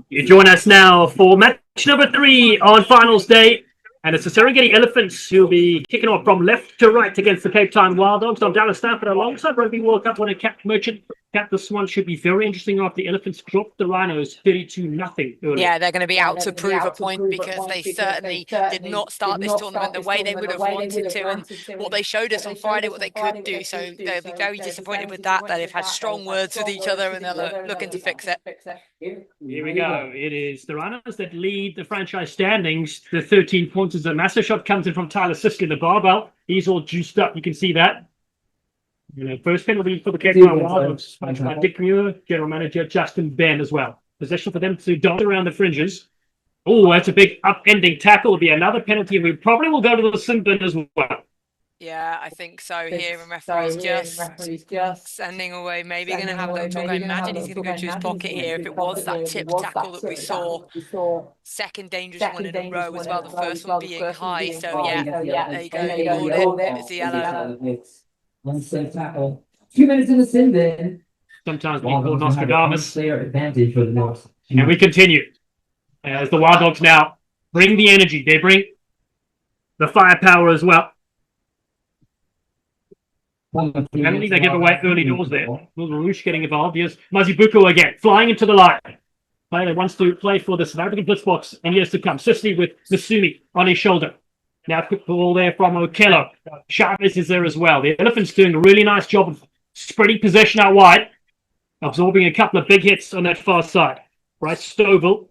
You join us now for match number 3 on finals day. And it's the Serengeti Elephants who'll be kicking off from left to right against the Cape Town Wild Dogs. I'm Dallas Stafford alongside Rugby World Cup winner Cap Merchant. Cap, this one should be very interesting after the Elephants dropped the Rhinos 32-0 earlier. Yeah, they're going to be out to prove a point because they certainly did not start this tournament the way they would have wanted to, and what they showed us on Friday, what they could do. So they'll be very disappointed with that they've had strong words with each other and they're looking to fix it. Here we go. It is the Rhinos that lead the franchise standings. The 13 pointers. A massive shot comes in from Tyler Sisley, the barbell. He's all juiced up. You can see that. First penalty for the Cape Town Wild Dogs by Dick Muir, general manager Justin Ben as well. Possession for them to dart around the fringes. Oh, that's a big upending tackle. Will be another penalty, and we probably will go to the sin bin as well. Yeah, I think so here, and referee's just sending away. Maybe going to have a little talk. I imagine he's going to go to his pocket here if it was that tip tackle that we saw. Second dangerous one in a row as well, the first one being high. So yeah, there you go. You called it. It's the yellow. One safe tackle. 2 minutes in the sin bin. Sometimes we call Nostradamus. Clear advantage for the North. And we continue. As the Wild Dogs now bring the energy. They bring the firepower as well. Penalty they give away early doors there. Will Roosh getting involved. Here's Mazibuko again, flying into the line. Player that wants to play for the South African Blitzbox in years to come. Sisley with Masumi on his shoulder. Now quick ball there from Okello. Sharpness is there as well. The Elephants doing a really nice job of spreading possession out wide. Absorbing a couple of big hits on that far side. Bryce Stovall,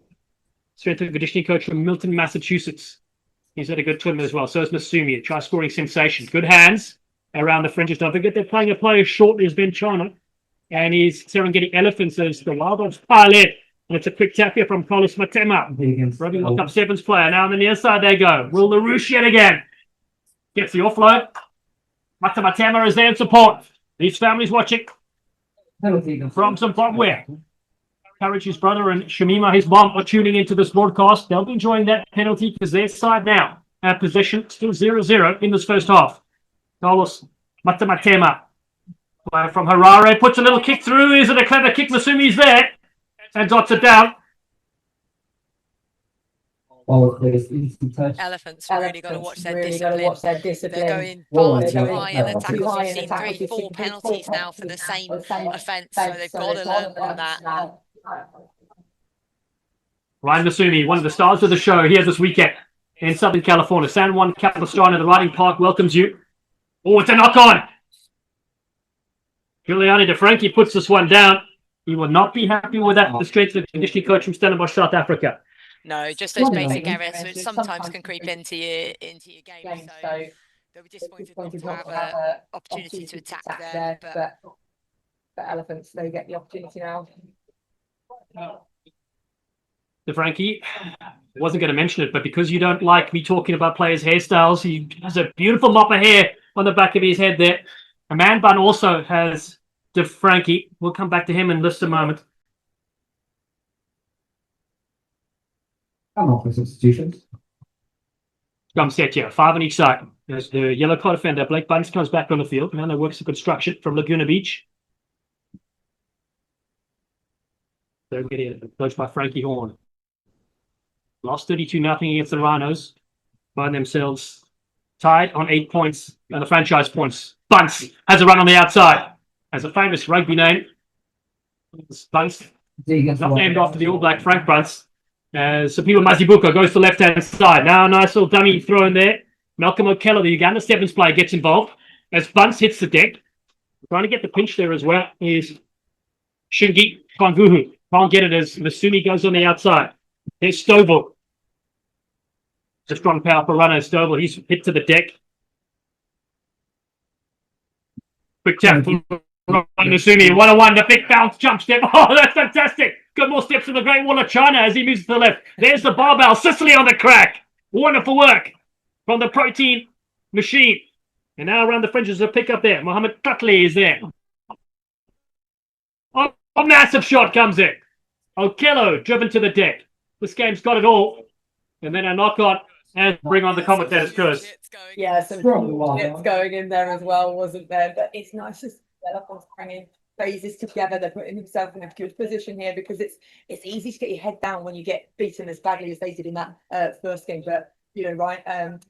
strength and conditioning coach from Milton, Massachusetts. He's had a good tournament as well. So is Masumi. Try scoring sensation. Good hands around the fringes. Don't forget they're playing a player shortly as Ben Chana. And his Serengeti Elephants as the Wild Dogs pile in. And it's a quick tap here from Carlos Matema. Rugby World Cup Sevens player. Now on the near side they go. Will LaRouche yet again. Gets the offload. Matema is there in support. These families watching from Zimbabwe. Courage, his brother, and Shamima, his mom, are tuning into this broadcast. They'll be enjoying that penalty because their side now at possession still 0-0 in this first half. Carlos Matema from Harare puts a little kick through. Is it a clever kick? Masumi's there and dots it down. Elephants really got to watch their discipline. They're going far too high in the tackles. We've seen 3-4 penalties now for the same offence, so they've got to learn from that. Ryan Masumi, one of the stars of the show here this weekend in Southern California. San Juan Capistrano, the Riding Park, welcomes you. Oh, it's a knock-on. Giuliani DeFranchi puts this one down. He will not be happy with that. The strength of the conditioning coach from Stellenbosch, South Africa. No, just those basic errors which sometimes can creep into your game. So they'll be disappointed not to have an opportunity to attack there. But Elephants, they get the opportunity now. DeFranchi wasn't going to mention it, but because you don't like me talking about players' hairstyles, he has a beautiful mop of hair on the back of his head there. A man bun also has DeFranchi. We'll come back to him in just a moment. For substitutions. Scrum set here, 5 on each side. There's the yellow card defender. Blake Bunce comes back on the field. Now they works the construction from Laguna Beach. They're getting coached by Frankie Horn. Lost 32-0 against the Rhinos. Find themselves tied on 8 points and the franchise points. Bunce has a run on the outside. Has a famous rugby name. Bunce. Not named after the All Black Frank Bunce. Sapilo Mazibuko goes to the left-hand side. Now a nice little dummy throw in there. Malcolm Okello, the Uganda Sevens player, gets involved. As Bunce hits the deck. Trying to get the pinch there as well is Shingi Kwanguhu. Can't get it as Masumi goes on the outside. There's Stovall. It's a strong, powerful runner. Stovall, he's hit to the deck. Quick tap from Masumi. 1-on-1, the big bounce jump step. Oh, that's fantastic. Got more steps from the Great Wall of China as he moves to the left. There's the barbell. Sicily on the crack. Wonderful work from the protein machine. And now around the fringes, a pick up there. Mohammed Cutley is there. Oh, a massive shot comes in. Okello driven to the deck. This game's got it all. And then a knock on and bring on the commentators, Chris. Yeah, some hits going in there as well, wasn't there? But it's nice to set up on springing. phases together. They're putting themselves in a good position here because it's easy to get your head down when you get beaten as badly as they did in that first game. But you know, right,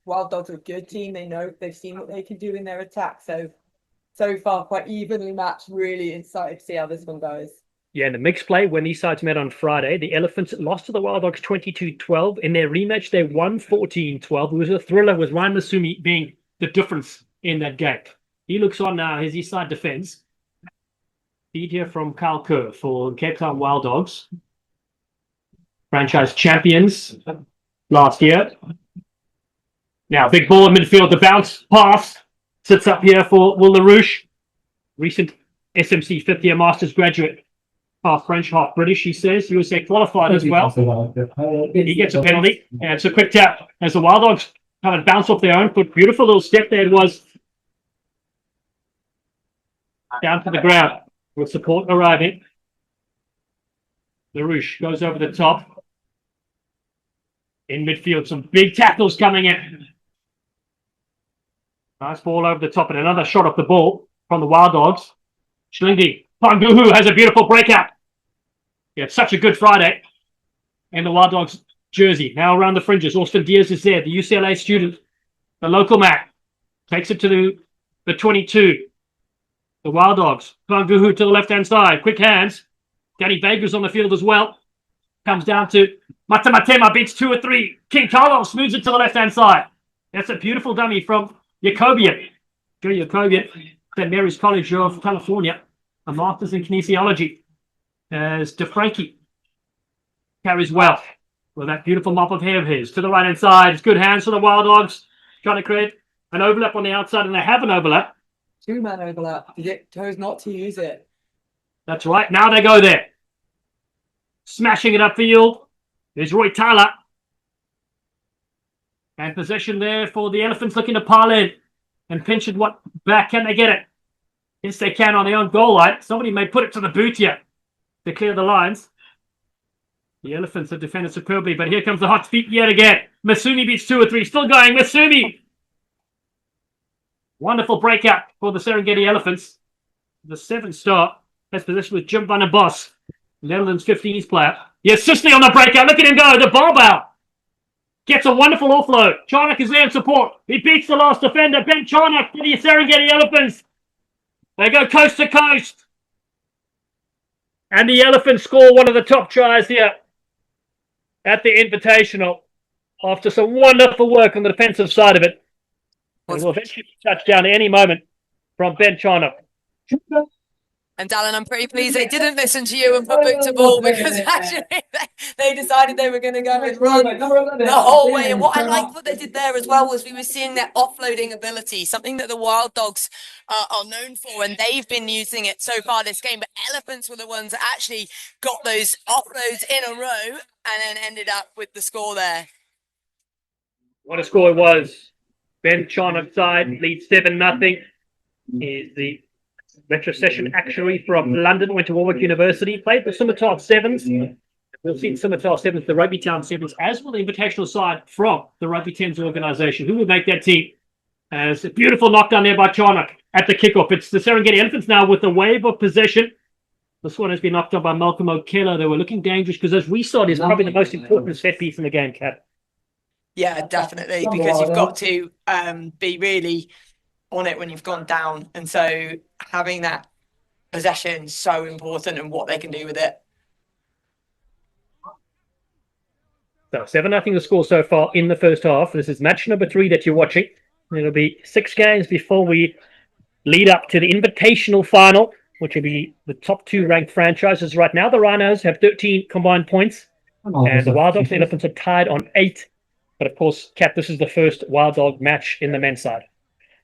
Wild Dogs are a good team. They know, they've seen what they can do in their attack. So far, quite evenly matched. Really excited to see how this one goes. Yeah, in the mixed play, when these sides met on Friday, the Elephants lost to the Wild Dogs 22-12. In their rematch, they won 14-12. It was a thriller, with Ryan Masumi being the difference in that game. He looks on now as his side defense. Feed here from Kyle Kerr for Cape Town Wild Dogs. Franchise champions last year. Now, big ball in midfield. The bounce pass sits up here for Will LaRouche. Recent SMC fifth-year Masters graduate. Half French, half British, he says. USA qualified as well. He gets a penalty. And it's a quick tap as the Wild Dogs kind of bounce off their own foot. Beautiful little step there it was. Down to the ground with support arriving. LaRouche goes over the top. In midfield, some big tackles coming in. Nice ball over the top and another shot off the ball from the Wild Dogs. Schlingi. Panguhu has a beautiful breakout. Yeah, such a good Friday. And the Wild Dogs jersey. Now around the fringes. Austin Diaz is there, the UCLA student. The local Mac. Takes it to the 22. The Wild Dogs. Panguhu to the left-hand side. Quick hands. Danny Vega's on the field as well. Comes down to Matamatema. Beats 2 or 3. King Carlos moves it to the left-hand side. That's a beautiful dummy from Jacobian. Joe Jacobian. St. Mary's College of California. A master's in kinesiology. As DeFranchi carries well with that beautiful mop of hair of his. To the right-hand side. It's good hands for the Wild Dogs. Trying to create an overlap on the outside, and they have an overlap. Two-man overlap. They chose not to use it. That's right. Now they go there. Smashing it upfield. There's Roy Tyler. And possession there for the Elephants, looking to pile in. And pinch it back. Can they get it? Yes, they can on their own goal line. Somebody may put it to the boot here to clear the lines. The Elephants have defended superbly, but here comes the hot feet yet again. Masumi beats 2 or 3. Still going. Masumi. Wonderful breakout for the Serengeti Elephants. The 7-star has position with Jim van der Bos, Netherlands 15s player. Yes, Sisley on the breakout. Look at him go. The ball bow. Gets a wonderful offload. Charnock is there in support. He beats the last defender. Ben Charnock for the Serengeti Elephants. They go coast to coast. And the Elephants score one of the top tries here at the Invitational after some wonderful work on the defensive side of it. And will eventually be touched down at any moment from Ben Charnock. And Dallin, I'm pretty pleased they didn't listen to you and put boot to ball, because actually they decided they were going to go and run the whole way. And what I liked what they did there as well was we were seeing their offloading ability, something that the Wild Dogs are known for, and they've been using it so far this game. But Elephants were the ones that actually got those offloads in a row and then ended up with the score there. What a score it was. Ben Charnock's side leads 7-0. Is the retrocession actuary from London, went to Warwick University, played for Scimitar Sevens. We'll see Scimitar Sevens, the Rugby Town Sevens, as well the Invitational side from the Rugby Tens organisation. Who will make that team? As a beautiful knockdown there by Charnock at the kickoff. It's the Serengeti Elephants now with the wave of possession. This one has been knocked up by Malcolm O'Kello. They were looking dangerous because as we saw, is probably the most important set piece in the game, Kat. Yeah, definitely, because you've got to be really on it when you've gone down, and so having that possession is so important and what they can do with it. So 7-0 the score so far in the first half. This is match number 3 that you're watching. It'll be 6 games before we lead up to the Invitational final, which will be the top 2 ranked franchises. Right now, the Rhinos have 13 combined points, and the Wild Dogs and Elephants are tied on 8. But of course, Kat, this is the first Wild Dog match in the men's side.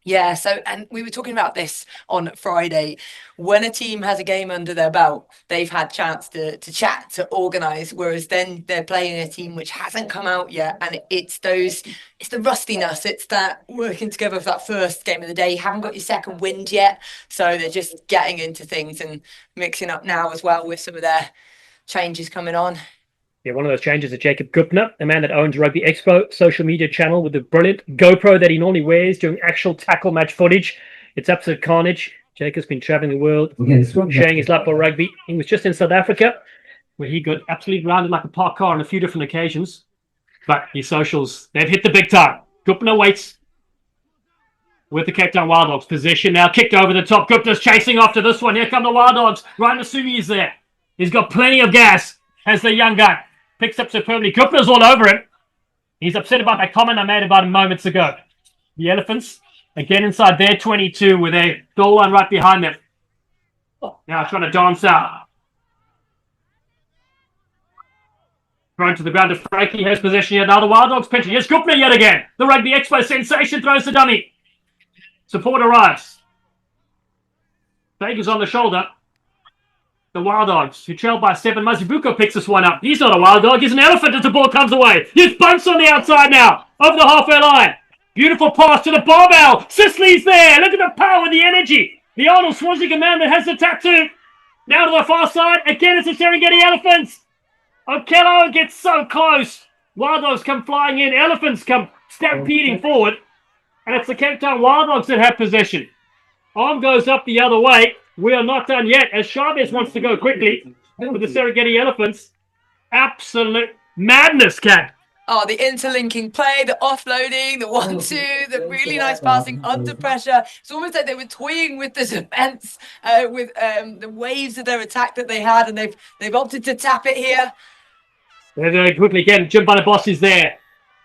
Yeah, so, and we were talking about this on Friday. When a team has a game under their belt, they've had chance to chat, to organise, whereas then they're playing a team which hasn't come out yet, and it's the rustiness, it's that working together for that first game of the day. You haven't got your second wind yet, so they're just getting into things and mixing up now as well with some of their changes coming on. Yeah, one of those changes is Jacob Gupner, a man that owns Rugby Expo social media channel with the brilliant GoPro that he normally wears during actual tackle match footage. It's absolute carnage. Jake has been traveling the world, Okay, the scrum. sharing his love for rugby. He was just in South Africa, where he got absolutely rounded like a parked car on a few different occasions. But his socials, they've hit the big time. Gupna waits with the Cape Town Wild Dogs. Position now, kicked over the top. Gupta's chasing after this one. Here come the Wild Dogs. Ryan Masumi is there. He's got plenty of gas as the young guy picks up superbly. Gupta's all over him. He's upset about that comment I made about him moments ago. The Elephants, again inside their 22 with a goal line right behind them. Now trying to dance out. Thrown to the ground to Frankie. Has possession here. Now the Wild Dogs pinching. Here's Gupna yet again. The Rugby Expo sensation throws the dummy. Support arrives. Vega's on the shoulder. The Wild Dogs, who trail by 7. Mazibuko picks this one up. He's not a Wild Dog. He's an Elephant as the ball comes away. Here's Bunce on the outside now. Over the halfway line. Beautiful pass to the barbell. Sisley's there. Look at the power and the energy. The Arnold Schwarzenegger man that has the tattoo. Now to the far side. Again, it's the Serengeti Elephants. Okello gets so close. Wild Dogs come flying in. Elephants come stampeding forward. And it's the Cape Town Wild Dogs that have possession. Arm goes up the other way. We are not done yet, as Chavez wants to go quickly with the Serengeti Elephants. Absolute madness, Cat. Oh, the interlinking play, the offloading, the 1-2, the really nice passing under pressure. It's almost like they were toying with the defense, with the waves of their attack that they had, and they've opted to tap it here. Very quickly again, Jim Boss is there.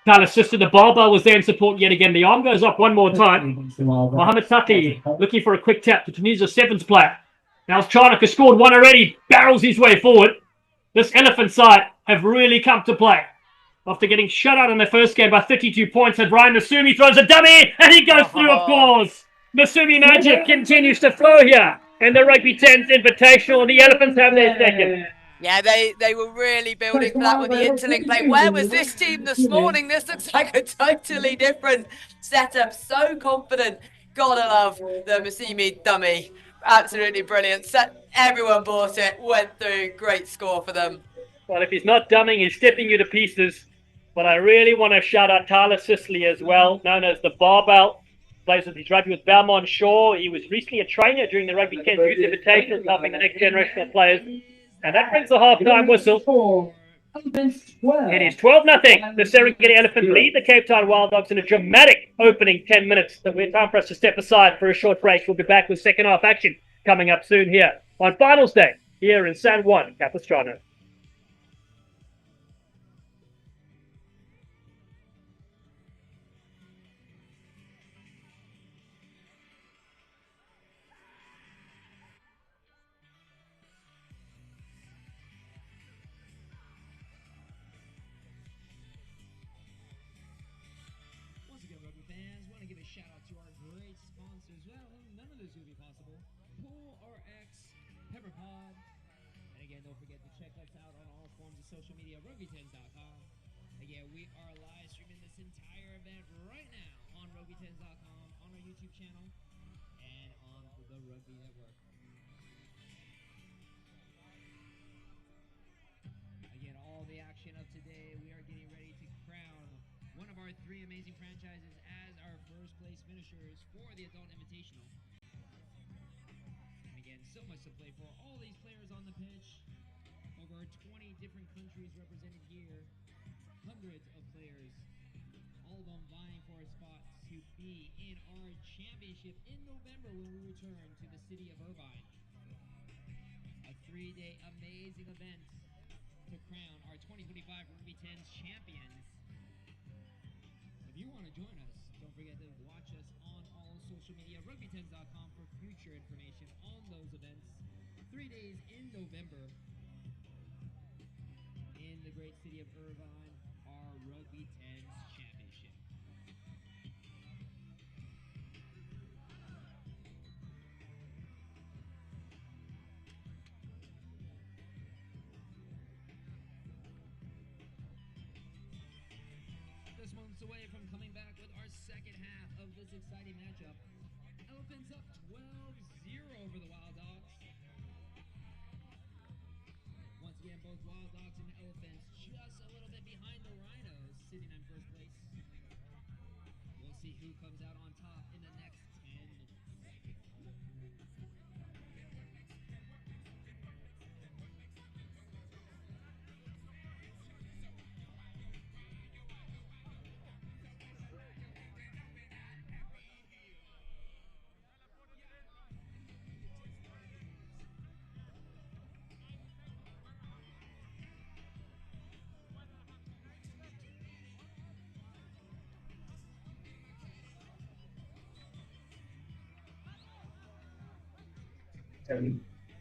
Tyler Sister, the barbell was there in support yet again. The arm goes up one more time. Mohamed Sati looking for a quick tap to Tunisia's 7th player. Now Charnock has scored one already, barrels his way forward. This Elephant side have really come to play. After getting shut out in their first game by 32 points, and Ryan Masumi throws a dummy, and he goes through, of course. Masumi magic continues to flow here. And the Rugby 10's Invitational, and the Elephants have their second. Yeah, they were really building for that with the interlink play. Where was this team this morning? This looks like a totally different setup. So confident. Gotta love the Masimi dummy. Absolutely brilliant. Everyone bought it, went through. Great score for them. Well, if he's not dumbing, he's stepping you to pieces. But I really want to shout out Tyler Sisley as well, known as the Barbell. Plays with his rugby with Balmont Shaw. He was recently a trainer during the Rugby 10 Youth Invitational, helping the next generation of players. And that brings the half-time whistle. It is 12-0. The Serengeti Elephants lead the Cape Town Wild Dogs in a dramatic opening 10 minutes. So we're time for us to step aside for a short break. We'll be back with second half action coming up soon here on Finals Day here in San Juan, Capistrano. Rugby fans, want to give a shout out to our great sponsors. Well, none of this would be possible. Pool RX, Pepperpod, and again, don't forget to check us out on all forms of social media, rugby10s.com. Again, we are live streaming this entire event right now on rugby10s.com, on our YouTube channel, and on the Rugby Network. Again, all the action of today, we are getting ready to crown one of our 3 amazing franchises as our first place finishers for the Adult Invitational. And again, so much to play for. All these players on the pitch. Over 20 different countries represented here. Hundreds of players. All of them vying for a spot to be in our championship in November when we return to the city of Irvine. A 3-day amazing event to crown our 2025 Rugby 10s champions. If you want to join us, don't forget to watch us on all social media, rugby10s.com for future information on those events. 3 days in November in the great city of Irvine, our Rugby 10s championship. Just moments away from coming back with our second half of this exciting matchup. Elephants up 12-0 over the Wild Dogs. Once again, both Wild Dogs and Elephants just a little bit behind the Rhinos, sitting in first place. We'll see who comes out on top in the next 10 minutes.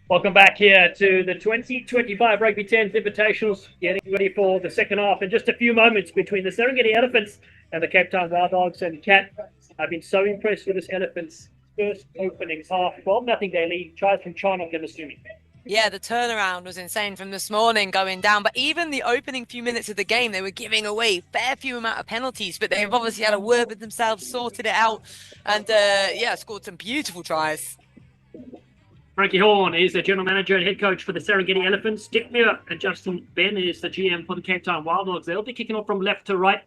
Welcome back here to the 2025 Rugby 10s Invitationals, getting ready for the second half in just a few moments between the Serengeti Elephants and the Cape Town Wild Dogs. And Cat, I've been so impressed with this Elephants' first opening half. 12-0 they lead, tries from China, I'm assuming. Yeah, the turnaround was insane from this morning going down. But even the opening few minutes of the game, they were giving away fair few amount of penalties. But they've obviously had a word with themselves, sorted it out, and yeah, scored some beautiful tries. Frankie Horn is the general manager and head coach for the Serengeti Elephants. Dick Muir and Justin Ben is the GM for the Cape Town Wild Dogs. They'll be kicking off from left to right.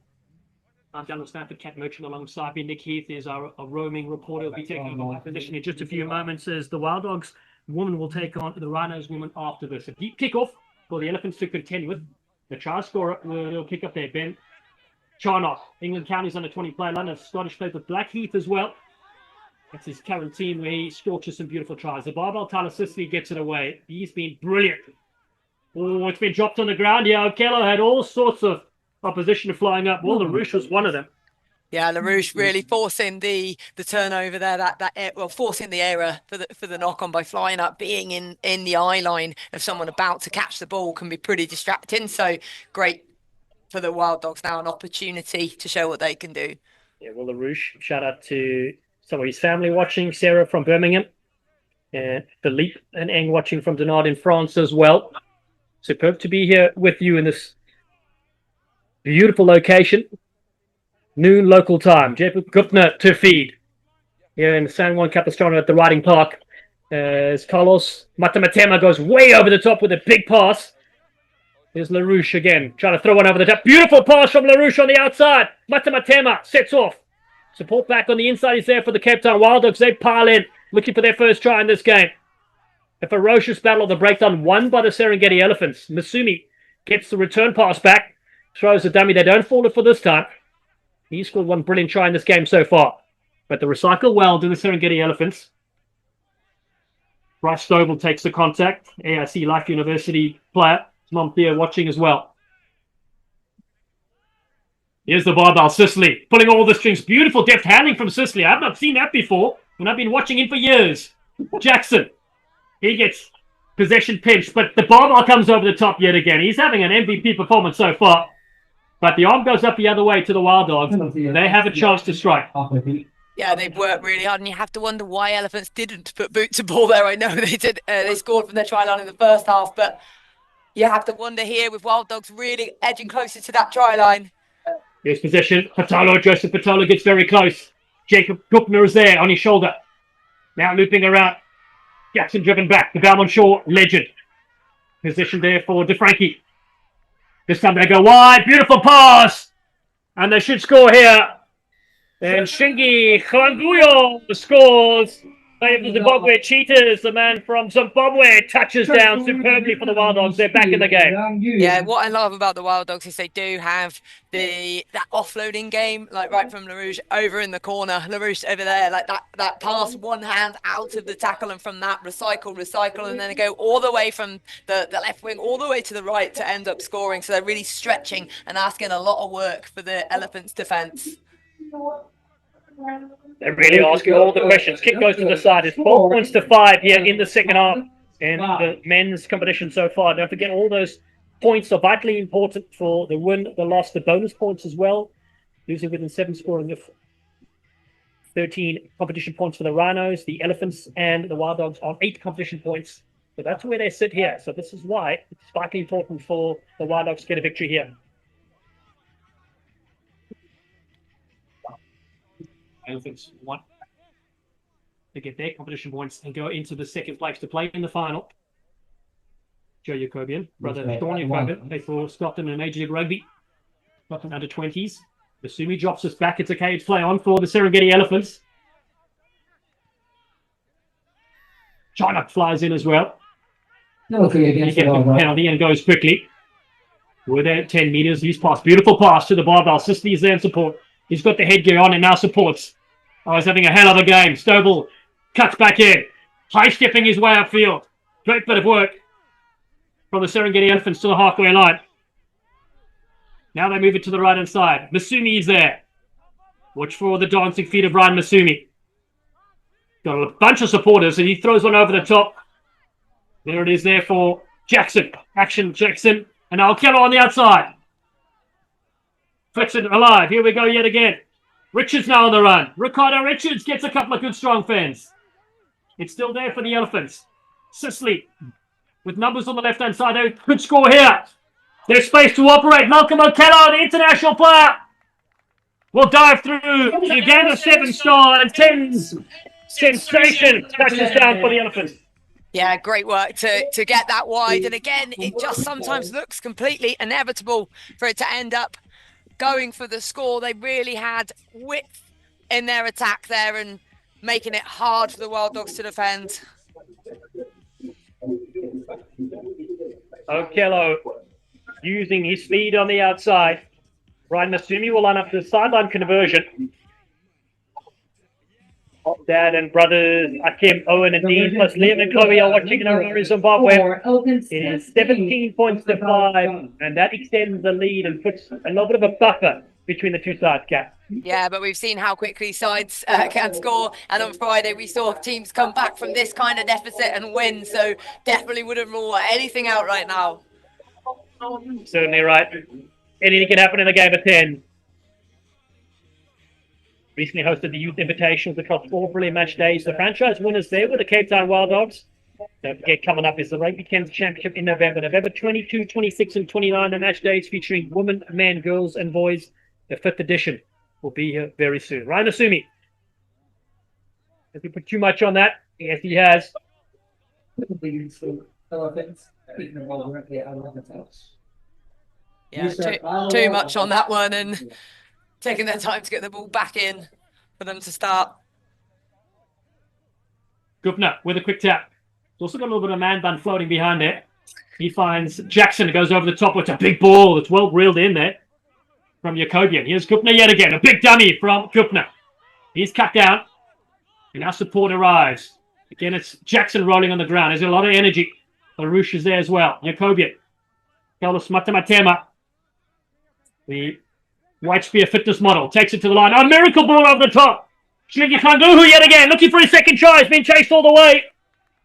I'm Daniel Stanford, Cat Merchant alongside me. Nick Heath is our roaming reporter. He'll be taking over that position in just a few moments as the Wild Dogs woman will take on the Rhinos woman after this. A deep kickoff for the Elephants to contend with. The try scorer will kick up there, Ben Charnock. England Counties under 20 player, London Scottish plays with Blackheath as well. That's his current team where he scorches some beautiful tries. The barbell Tyler Sicily gets it away. He's been brilliant. Oh, it's been dropped on the ground. Yeah, Okello had all sorts of opposition flying up. Well, LaRouche was one of them. Yeah, LaRouche really forcing the turnover there, forcing the error for the knock on by flying up, being in the eye line of someone about to catch the ball can be pretty distracting. So great for the Wild Dogs now, an opportunity to show what they can do. Yeah, well, LaRouche, shout out to some of his family watching, Sarah from Birmingham, and Philippe and Eng watching from Denard in France as well. Superb to be here with you in this beautiful location. Noon local time. Jacob Gupner to feed here in San Juan Capistrano at the Riding Park. As Carlos Matamatema goes way over the top with a big pass. There's LaRouche again, trying to throw one over the top. Beautiful pass from LaRouche on the outside. Matamatema sets off. Support back on the inside is there for the Cape Town Wild Dogs. They pile in, looking for their first try in this game. A ferocious battle of the breakdown won by the Serengeti Elephants. Masumi gets the return pass back, throws the dummy. They don't fall it for this time. He scored one brilliant try in this game so far. But the recycle well to the Serengeti Elephants. Bryce Stovall takes the contact. AIC Life University player. His mom Thea watching as well. Here's the barbell, Sicily, pulling all the strings. Beautiful deft handling from Sicily. I've not seen that before, and I've been watching him for years. Jackson, he gets possession pinched, but the barbell comes over the top yet again. He's having an MVP performance so far. But the arm goes up the other way to the Wild Dogs. They have a chance to strike. Yeah, they've worked really hard, and you have to wonder why Elephants didn't put boot to ball there. I know they did. They scored from their try line in the first half, but you have to wonder here with Wild Dogs really edging closer to that try line. Here's possession. Patolo, Joseph Patolo gets very close. Jacob Gupner is there on his shoulder. Now looping around. Jackson driven back. The Balmont Shaw legend. Position there for DeFranchi. This time they go wide. Beautiful pass. And they should score here. And Shingi Klanguyo scores. The Zimbabwe Cheetahs, the man from Zimbabwe, touches down superbly for the Wild Dogs. They're back in the game. Yeah, what I love about the Wild Dogs is they do have that offloading game, like right from LaRouche over in the corner. LaRouche over there, like that pass, one hand out of the tackle, and from that recycle, and then they go all the way from the left wing all the way to the right to end up scoring. So they're really stretching and asking a lot of work for the Elephants' defence. They're really asking all the questions. Kick goes to the side. It's 4 points to 5 here in the second half in the men's competition so far. Don't forget, all those points are vitally important for the win, the loss, the bonus points as well. Losing within 7, scoring of 13 competition points for the Rhinos, the Elephants, and the Wild Dogs on 8 competition points. So that's where they sit here. So this is why it's vitally important for the Wild Dogs to get a victory here. Elephants want to get their competition points and go into the second place to play in the final. Joe Jacobian, brother Sean Jacobian, plays for Scotland in Major League Rugby. Scotland under 20s. Masumi drops us back. It's a cage play on for the Serengeti Elephants. Charnock flies in as well. He gets the penalty and goes quickly. We're there at 10 meters. He's passed. Beautiful pass to the barbell. Sicily is there in support. He's got the headgear on and now supports. Oh, he's having a hell of a game. Stovall cuts back in. High-stepping his way upfield. Great bit of work from the Serengeti Elephants to the halfway line. Now they move it to the right-hand side. Masumi is there. Watch for the dancing feet of Ryan Masumi. Got a bunch of supporters, and he throws one over the top. There it is there for Jackson. Action Jackson. And now Keller on the outside. Flicks it alive. Here we go yet again. Richards now on the run. Ricardo Richards gets a couple of good strong fends. It's still there for the Elephants. Sisley with numbers on the left-hand side. They could score here. There's space to operate. Malcolm O'Kello, the international player, will dive through. Uganda 7-star and 10's sensation touches down for the Elephants. Yeah, great work to get that wide. And again, it just sometimes looks completely inevitable for it to end up going for the score. They really had width in their attack there and making it hard for the Wild Dogs to defend. Okello using his speed on the outside. Ryan Masumi will line up the sideline conversion. Dad and brothers Akim, Owen and Dean plus Liam and Chloe are watching in Harare, Zimbabwe. It is 17 points to 5, and that extends the lead and puts a little bit of a buffer between the two sides, Kat. Yeah, but we've seen how quickly sides can score. And on Friday, we saw teams come back from this kind of deficit and win. So definitely wouldn't rule anything out right now. Certainly right. Anything can happen in a game of 10. Recently hosted the Youth Invitationals across 4 brilliant match days. The franchise winners there were the Cape Town Wild Dogs. Don't forget, coming up is the Rugby 10s Championship in November. November 22, 26, and 29, the match days featuring women, men, girls, and boys. The 5th edition will be here very soon. Ryan Asumi. Has he put too much on that? Yes, he has. Yeah, too much on that one, and taking their time to get the ball back in for them to start. Gupner with a quick tap. He's also got a little bit of man bun floating behind it. He finds Jackson, goes over the top with a big ball that's well reeled in there from Jacobian. Here's Gupner yet again. A big dummy from Gupner. He's cut down. And now support arrives. Again, it's Jackson rolling on the ground. There's a lot of energy. LaRouche is there as well. Jacobian. Carlos Matamatema. The White Spear fitness model. Takes it to the line. A miracle ball over the top. Shingi Kanguhu yet again. Looking for his second try. He's been chased all the way.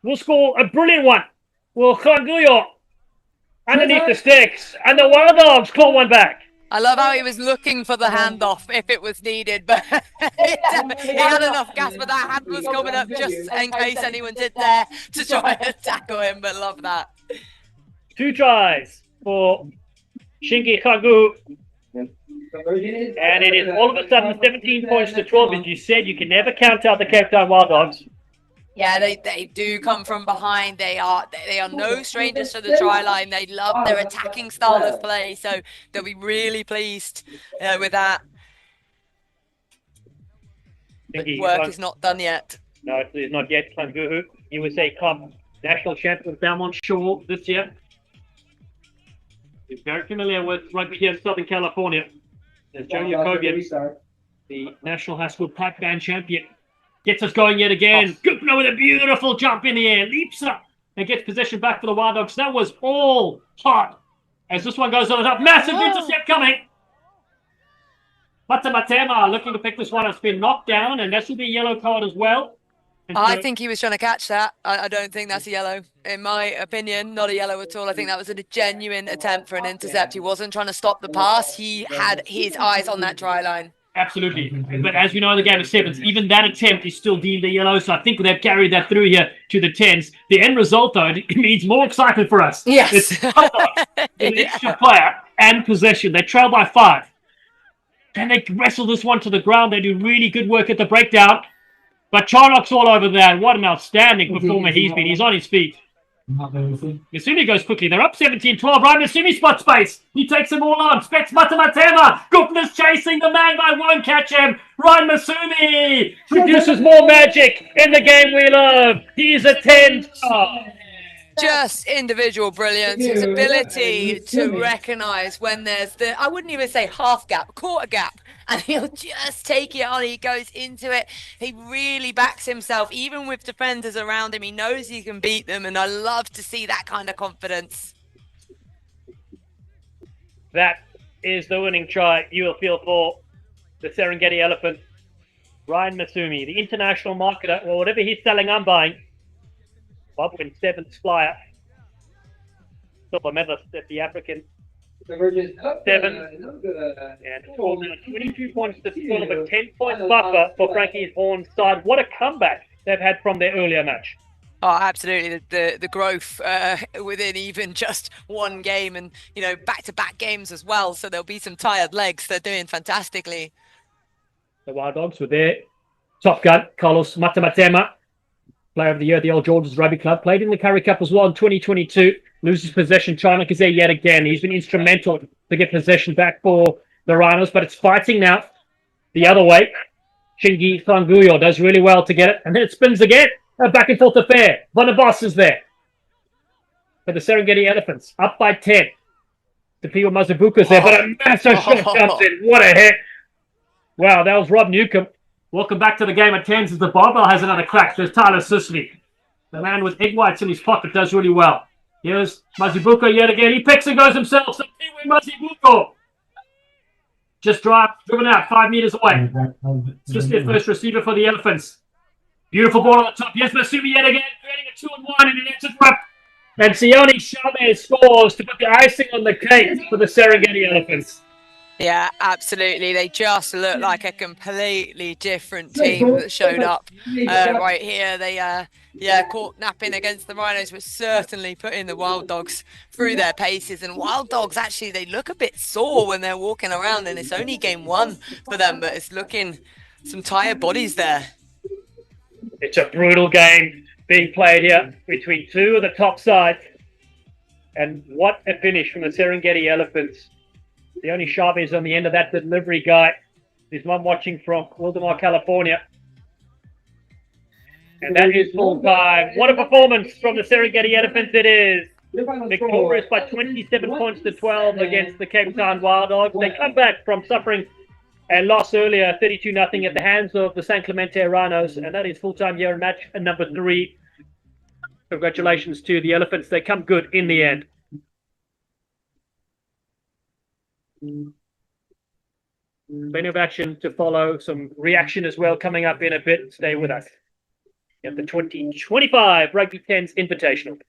Will score a brilliant one. Will Kanguyo underneath the sticks. And the Wild Dogs claw one back. I love how he was looking for the handoff if it was needed, but he had enough gas, but that hand was coming up just in case anyone did there to try and tackle him, but love that. 2 tries for Shingi Kangu. And it is all of a sudden 17 points to 12. As you said, you can never count out the Cape Town Wild Dogs. Yeah, they do come from behind. They are no strangers to the try line. They love their attacking style of play, so they'll be really pleased with that. But work is not done yet. No, it is not yet. Kanguhu, USA Club national champion with Belmont Shore this year. He's very familiar with rugby here in Southern California. There's Joe Jacobian, the National High School Pipe Band champion. Gets us going yet again. Gupner with a beautiful jump in the air. Leaps up and gets possession back for the Wild Dogs. That was all hot. As this one goes on the top. Massive intercept coming. Matamatema looking to pick this one. It's been knocked down, and that should be a yellow card as well. I think he was trying to catch that. I don't think that's a yellow. In my opinion, not a yellow at all. I think that was a genuine attempt for an intercept. He wasn't trying to stop the pass. He had his eyes on that try line. Absolutely. But as we know in the game of 7s, even that attempt is still deemed a yellow. So I think they've carried that through here to the 10s. The end result, though, it means more excitement for us. Yes. It's an extra player and possession. They trail by 5. And they wrestle this one to the ground. They do really good work at the breakdown. But Charnock's all over there. What an outstanding performer he's been. He's on his feet. Masumi goes quickly. They're up 17-12. Ryan Masumi spot space. He takes them all on. Spets Matamatema. Gupner's chasing the man, but won't catch him. Ryan Masumi produces more magic in the game we love. He's a 10. Just individual brilliance, his ability to recognise when there's I wouldn't even say half gap, quarter gap, and he'll just take it on. He goes into it. He really backs himself, even with defenders around him. He knows he can beat them, and I love to see that kind of confidence. That is the winning try you will feel for the Serengeti Elephant. Ryan Masumi, the international marketer, or whatever he's selling, I'm buying. Bob wins 7th flyer. silver medalist at the African. Seven. And 22 points to 12, a 10-point buffer for Frankie Horn's side. What a comeback they've had from their earlier match. Oh, absolutely. The growth within even just one game, and back-to-back games as well. So there'll be some tired legs. They're doing fantastically. The Wild Dogs with their top gun, Carlos Matamatema, player of the year at the Old George's Rugby Club, played in the Curry Cup as well in 2022. Loses possession, China Kazay yet again. He's been instrumental to get possession back for the Rhinos, but it's fighting now the other way. Chingy Sanguyo does really well to get it, and then it spins again. A back and forth affair. Van der Bos is there. For the Serengeti Elephants, up by 10. Tapiwa Mazabuka's there, but a massive shot comes in. What a hit. Wow, that was Rob Newcomb. Welcome back to the game at 10s as the barbell has another crack. There's Tyler Sicily. The man with egg whites in his pocket does really well. Here's Mazibuko yet again. He picks and goes himself. So Mazibuko just driven out 5 meters away. Just their first receiver for the Elephants. Beautiful ball on the top. Yes, Masumi yet again, creating a 2-and-1 and an interrupt. And Sione Shame scores to put the icing on the cake for the Serengeti Elephants. Yeah, absolutely. They just look like a completely different team that showed up right here. They caught napping against the Rhinos, but certainly putting the Wild Dogs through their paces. And Wild Dogs, actually, they look a bit sore when they're walking around, and it's only game 1 for them, but it's looking some tired bodies there. It's a brutal game being played here between two of the top sides. And what a finish from the Serengeti Elephants. The only sharp is on the end of that delivery guy. There's one watching from Wildemar, California. And that is full time. What a performance from the Serengeti Elephants it is. Victorious by 27 points to 12 against the Cape Town Wild Dogs. They come back from suffering a loss earlier, 32-0 at the hands of the San Clemente Rhinos. And that is full-time year in match number 3. Congratulations to the Elephants. They come good in the end. Plenty of action to follow. Some reaction as well coming up in a bit. Stay with us. At the 2025 Rugby 10s Invitational.